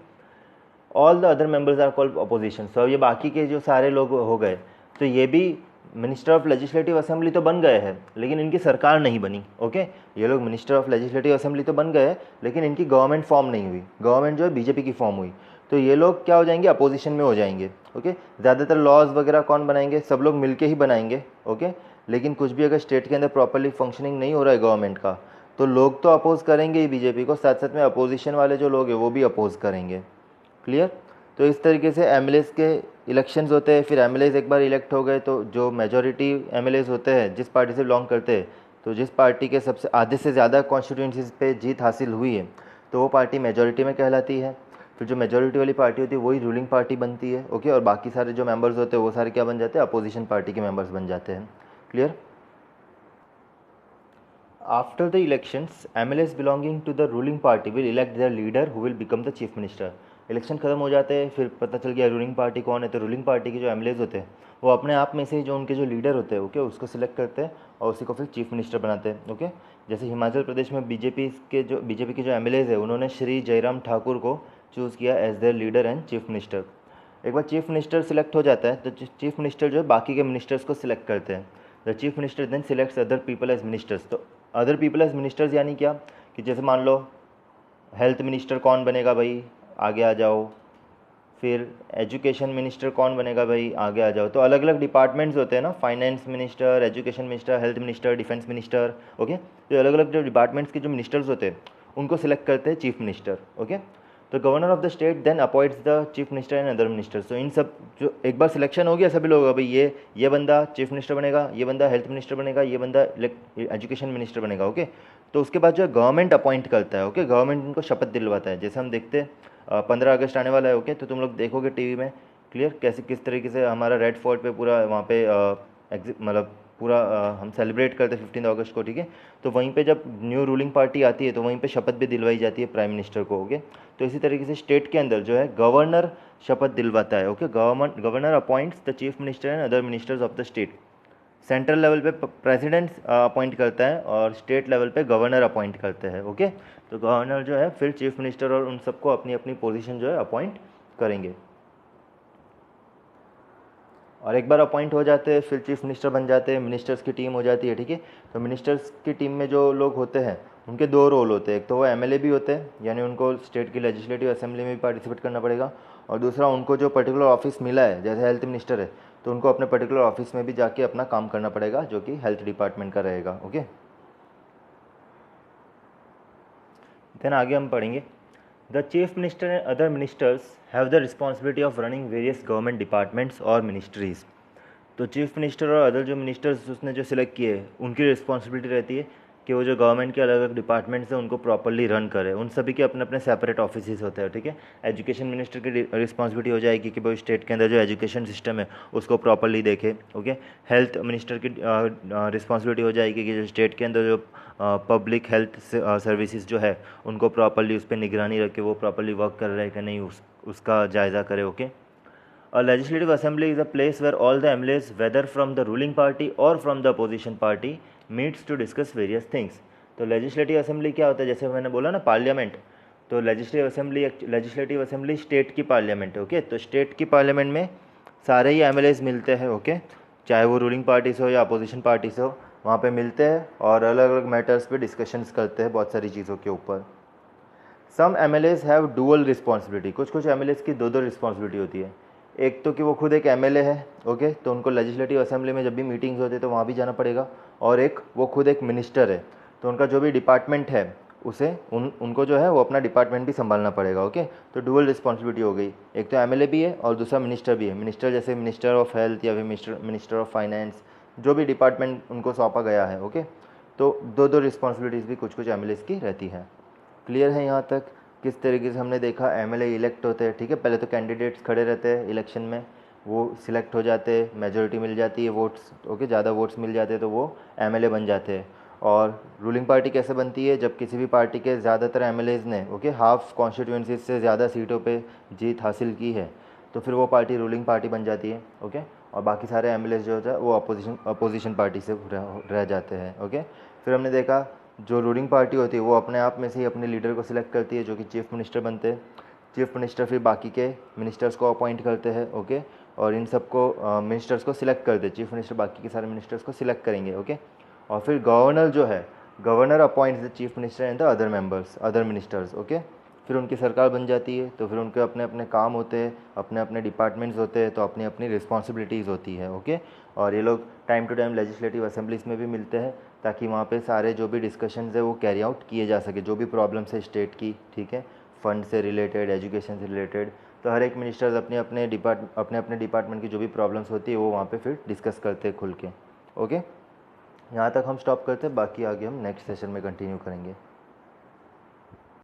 all the other members are called opposition. So ये बाकी के जो सारे लोग हो गए, तो ये भी मिनिस्टर ऑफ लेजिस्लेटिव असेंबली तो बन गए हैं लेकिन इनकी सरकार नहीं बनी। ओके, ये लोग मिनिस्टर ऑफ लेजिस्लेटिव असेंबली तो बन गए लेकिन इनकी गवर्नमेंट फॉर्म नहीं हुई, गवर्नमेंट जो है बीजेपी की फॉर्म हुई। तो ये लोग क्या हो जाएंगे, अपोजिशन में हो जाएंगे। ओके, ज़्यादातर लॉज वगैरह कौन बनाएंगे, सब लोग मिलके ही बनाएंगे। ओके, लेकिन कुछ भी अगर स्टेट के अंदर प्रॉपरली फंक्शनिंग नहीं हो रहा है गवर्नमेंट का, तो लोग तो अपोज करेंगे ही बीजेपी को, साथ साथ में अपोजिशन वाले जो लोग हैं वो भी अपोज करेंगे। क्लियर, तो इस तरीके से एमएलएज के इलेक्शंस होते हैं। फिर एमएलएज एक बार इलेक्ट हो गए तो जो मेजॉरिटी एमएलएज होते हैं जिस पार्टी से बिलोंग करते हैं, तो जिस पार्टी के सबसे आधे से ज़्यादा कॉन्स्टिट्यूंसीज पे जीत हासिल हुई है तो वो पार्टी मेजॉरिटी में कहलाती है। फिर जो मेजॉरिटी वाली पार्टी होती है वही रूलिंग पार्टी बनती है। ओके, और बाकी सारे जो मेंबर्स होते हैं वो सारे क्या बन जाते हैं, अपोजिशन पार्टी के मेंबर्स बन जाते हैं। Clear, after the elections MLAs belonging to the ruling party will elect their leader who will become the chief minister. Election खत्म हो जाते हैं, फिर पता चल गया रूलिंग पार्टी कौन है, तो रूलिंग पार्टी के जो एमएलएज होते हैं वो अपने आप में से जो उनके जो लीडर होते हैं ओके उसको सिलेक्ट करते हैं और उसी को फिर चीफ मिनिस्टर बनाते हैं। ओके, जैसे हिमाचल प्रदेश में बीजेपी के जो एमएलएज है उन्होंने श्री जयराम ठाकुर को चूज़ किया as their leader and chief minister. एक बार चीफ मिनिस्टर सिलेक्ट हो जाता है तो चीफ मिनिस्टर जो है बाकी के मिनिस्टर्स को सिलेक्ट करते हैं। The chief minister then selects other people as ministers. तो अदर पीपल एज मिनिस्टर्स यानी क्या, कि जैसे मान लो हेल्थ मिनिस्टर कौन बनेगा भाई, आगे आ जाओ। फिर एजुकेशन मिनिस्टर कौन बनेगा भाई, आगे आ जाओ। तो अलग अलग डिपार्टमेंट्स होते हैं ना, finance minister, education minister, health minister, defence minister. Okay, तो अलग अलग जो डिपार्टमेंट्स के जो मिनिस्टर्स होते हैं उनको सिलेक्ट करते हैं chief minister. Okay, the governor of the state then appoints the chief minister and other ministers. तो इन सब जो एक बार सिलेक्शन हो गया सभी लोग, भाई ये बंदा चीफ मिनिस्टर बनेगा, ये बंदा हेल्थ मिनिस्टर बनेगा, ये बंदा एजुकेशन मिनिस्टर बनेगा, ओके। तो उसके बाद जो है गवर्नमेंट अपॉइंट करता है, ओके, गवर्नमेंट उनको शपथ दिलवाता है। जैसे हम देखते हैं 15 अगस्त आने वाला है, ओके, तो तुम लोग देखोगे टीवी में क्लियर कैसे किस तरीके से हमारा रेड फोर्ट पे पूरा वहाँ पे मतलब पूरा हम सेलिब्रेट करते हैं 15 अगस्त को, ठीक है। तो वहीं पे जब न्यू रूलिंग पार्टी आती है तो वहीं पे शपथ भी दिलवाई जाती है प्राइम मिनिस्टर को, ओके। तो इसी तरीके से स्टेट के अंदर जो है गवर्नर शपथ दिलवाता है, okay. Governor appoints the chief minister and other ministers of the state. Central level पे प्रेसिडेंट अपॉइंट करता है और स्टेट लेवल पे गवर्नर अपॉइंट करते हैं, ओके। तो गवर्नर जो है फिर चीफ मिनिस्टर और उन सबको अपनी अपनी पोजीशन जो है अपॉइंट करेंगे, और एक बार अपॉइंट हो जाते हैं फिर चीफ मिनिस्टर बन जाते हैं, मिनिस्टर्स की टीम हो जाती है, ठीक है। तो मिनिस्टर्स की टीम में जो लोग होते हैं उनके दो रोल होते हैं, एक तो वो एमएलए भी होते हैं, यानी उनको स्टेट की लेजिस्लेटिव असेंबली में भी पार्टिसिपेट करना पड़ेगा, और दूसरा उनको जो पर्टिकुलर ऑफिस मिला है, जैसे हेल्थ मिनिस्टर है तो उनको अपने पर्टिकुलर ऑफिस में भी जाके अपना काम करना पड़ेगा, जो कि हेल्थ डिपार्टमेंट का रहेगा, ओके। देन आगे हम पढ़ेंगे the chief minister and other ministers have the responsibility of running various government departments और मिनिस्ट्रीज़। तो चीफ मिनिस्टर और अदर जो मिनिस्टर्स उसने जो सिलेक्ट किए उनकी रिस्पॉन्सिबिलिटी रहती है कि वो जो गवर्नमेंट के अलग अलग डिपार्टमेंट्स हैं उनको प्रॉपरली रन करे। उन सभी के अपने अपने सेपरेट ऑफिस होते हैं, ठीक है। एजुकेशन मिनिस्टर की रिस्पॉन्सिबिलिटी हो जाएगी कि भाई स्टेट के अंदर जो एजुकेशन सिस्टम है उसको प्रॉपरली देखे, ओके। हेल्थ मिनिस्टर की रिस्पॉन्सिबिलिटी हो जाएगी कि जो स्टेट के अंदर जो पब्लिक हेल्थ सर्विसेज जो है उनको प्रॉपरली उस पर निगरानी रखे, वो प्रॉपरली वर्क कर रहे हैं कि नहीं उसका जायज़ा करे, okay. A legislative assembly is a place where all the MLAs, whether from the ruling party or from the opposition party, meets to discuss various things. तो legislative assembly क्या होता है, जैसे मैंने बोला ना पार्लियामेंट, तो legislative assembly स्टेट की पार्लियामेंट है, ओके। तो स्टेट की पार्लियामेंट में सारे ही MLAs मिलते हैं, ओके, चाहे वो रूलिंग पार्टी से हो या अपोजिशन पार्टी से हो, वहाँ पे मिलते हैं और अलग अलग मैटर्स पे डिस्कशंस करते हैं बहुत सारी चीज़ों के ऊपर। सम MLAs हैव डुअल रिस्पॉन्सिबिलिटी, कुछ कुछ MLAs की दो रिस्पॉन्सिबिलिटी होती है। एक तो कि वो खुद एक एमएलए है, ओके, तो उनको लेजिस्लेटिव असेंबली में जब भी मीटिंग्स होती है तो वहाँ भी जाना पड़ेगा, और एक वो खुद एक मिनिस्टर है, तो उनका जो भी डिपार्टमेंट है उसे उनको जो है वो अपना डिपार्टमेंट भी संभालना पड़ेगा, ओके। तो डुअल रिस्पॉन्सिबिलिटी हो गई, एक तो एमएलए भी है और दूसरा मिनिस्टर भी है। मिनिस्टर जैसे मिनिस्टर ऑफ हेल्थ या फिर मिनिस्टर ऑफ फाइनेंस, जो भी डिपार्टमेंट उनको सौंपा गया है, ओके। तो दो दो रिस्पॉन्सिबिलिटीज़ भी कुछ कुछ एमएलएस की रहती है। क्लियर है यहाँ तक? किस तरीके से हमने देखा एमएलए इलेक्ट होते हैं, ठीक है। पहले तो कैंडिडेट्स खड़े रहते हैं इलेक्शन में, वो सिलेक्ट हो जाते हैं, मेजोरिटी मिल जाती है वोट्स, ओके, ज़्यादा वोट्स मिल जाते हैं तो वो एमएलए बन जाते हैं। और रूलिंग पार्टी कैसे बनती है, जब किसी भी पार्टी के ज़्यादातर एमएलएज ने, ओके, हाफ कॉन्स्टिट्यूंसीज से ज़्यादा सीटों पे जीत हासिल की है तो फिर वो पार्टी रूलिंग पार्टी बन जाती है, ओके। और बाकी सारे एमएलएज जो होता है वो अपोजिशन पार्टी से रह जाते हैं, ओके। फिर हमने देखा जो रूलिंग पार्टी होती है वो अपने आप में से ही अपने लीडर को सिलेक्ट करती है, जो कि चीफ मिनिस्टर बनते हैं। चीफ मिनिस्टर फिर बाकी के मिनिस्टर्स को अपॉइंट करते हैं, ओके, और इन सबको मिनिस्टर्स को सिलेक्ट करते हैं। चीफ मिनिस्टर बाकी के सारे मिनिस्टर्स को सिलेक्ट करेंगे, ओके। और फिर गवर्नर जो है, governor appoints the chief minister and the other members, other ministers, okay. फिर उनकी सरकार बन जाती है, तो फिर उनके अपने अपने काम होते हैं, अपने अपने डिपार्टमेंट्स होते हैं, तो अपनी अपनी रिस्पॉन्सिबिलिटीज़ होती है, ओके। और ये लोग time to time legislative assemblies में भी मिलते हैं ताकि वहाँ पे सारे जो भी डिस्कशंस है वो कैरी आउट किए जा सके, जो भी प्रॉब्लम्स है स्टेट की, ठीक है, फंड से रिलेटेड, एजुकेशन से रिलेटेड। तो हर एक मिनिस्टर्स अपने अपने डिपार्टमेंट की जो भी प्रॉब्लम्स होती है वो वहाँ पे फिर डिस्कस करते हैं खुल के, ओके। यहाँ तक हम स्टॉप करते हैं, बाकी आगे हम नेक्स्ट सेशन में कंटिन्यू करेंगे।